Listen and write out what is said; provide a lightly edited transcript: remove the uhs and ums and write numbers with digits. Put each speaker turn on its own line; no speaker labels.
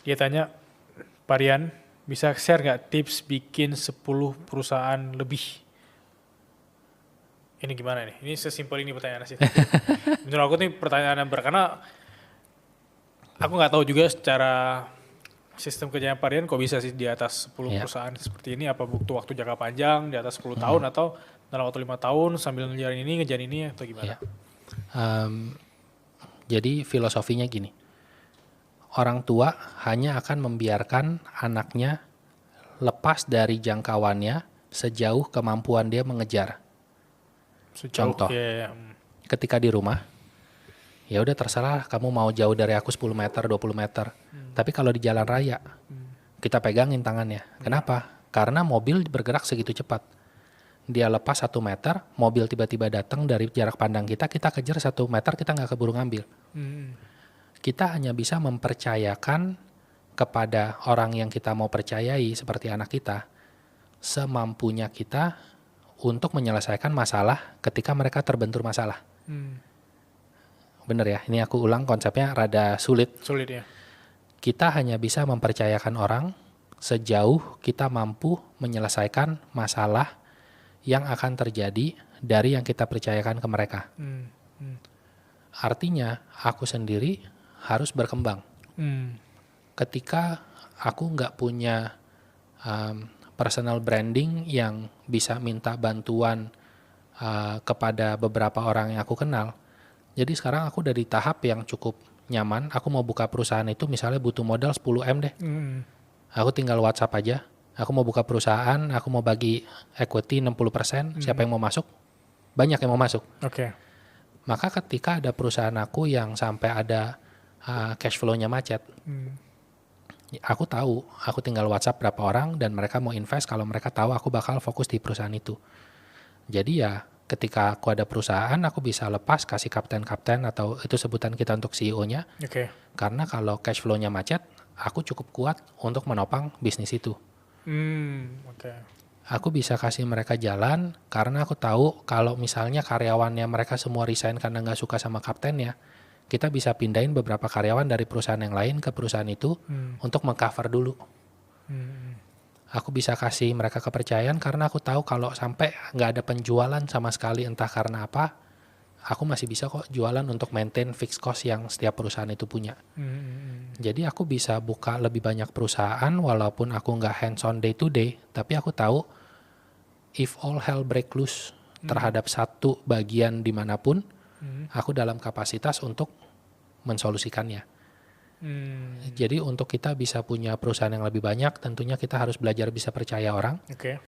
Dia tanya, Pak Rian, bisa share nggak tips bikin 10 perusahaan lebih? Ini gimana nih? Ini sesimpel ini pertanyaan sih. Tapi menurut aku nih pertanyaan yang karena aku nggak tahu juga secara sistem kerjanya Pak Rian kok bisa sih di atas 10
Ya.
perusahaan seperti ini. Apa butuh waktu jangka panjang di atas 10 tahun atau dalam waktu 5 tahun sambil ngejalan ini atau gimana?
Ya. Jadi filosofinya gini, orang tua hanya akan membiarkan anaknya lepas dari jangkauannya sejauh kemampuan dia mengejar.
Sejauh
Contoh,
ya,
ketika di rumah, ya udah terserah kamu mau jauh dari aku 10 meter, 20 meter. Tapi kalau di jalan raya, kita pegangin tangannya. Kenapa? Karena mobil bergerak segitu cepat. Dia lepas 1 meter, mobil tiba-tiba datang dari jarak pandang kita kejar 1 meter, kita nggak keburu ngambil. Kita hanya bisa mempercayakan kepada orang yang kita mau percayai seperti anak kita, semampunya kita untuk menyelesaikan masalah ketika mereka terbentur masalah. Bener ya, ini aku ulang konsepnya rada sulit.
sulit ya.
Kita hanya bisa mempercayakan orang sejauh kita mampu menyelesaikan masalah yang akan terjadi dari yang kita percayakan ke mereka. Artinya, aku sendiri harus berkembang. Ketika aku nggak punya personal branding yang bisa minta bantuan kepada beberapa orang yang aku kenal, jadi sekarang aku udah di tahap yang cukup nyaman. Aku mau buka perusahaan itu misalnya butuh modal 10M deh. Aku tinggal WhatsApp aja. Aku mau buka perusahaan, aku mau bagi equity 60%, siapa yang mau masuk? Banyak yang mau masuk.
Oke.
Maka ketika ada perusahaan aku yang sampai ada cash flow-nya macet, aku tahu, aku tinggal WhatsApp berapa orang dan mereka mau invest kalau mereka tahu aku bakal fokus di perusahaan itu. Jadi ya ketika aku ada perusahaan, aku bisa lepas kasih kapten-kapten atau itu sebutan kita untuk CEO-nya.
Oke.
Karena kalau cash flow-nya macet, aku cukup kuat untuk menopang bisnis itu.
Oke.
Aku bisa kasih mereka jalan karena aku tahu kalau misalnya karyawannya mereka semua resign karena nggak suka sama kaptennya, kita bisa pindahin beberapa karyawan dari perusahaan yang lain ke perusahaan itu untuk mengcover dulu. Aku bisa kasih mereka kepercayaan karena aku tahu kalau sampai nggak ada penjualan sama sekali entah karena apa, aku masih bisa kok jualan untuk maintain fixed cost yang setiap perusahaan itu punya. Jadi aku bisa buka lebih banyak perusahaan walaupun aku nggak hands on day to day, tapi aku tahu if all hell break loose terhadap satu bagian dimanapun, aku dalam kapasitas untuk mensolusikannya. Jadi untuk kita bisa punya perusahaan yang lebih banyak, tentunya kita harus belajar bisa percaya orang.
Oke.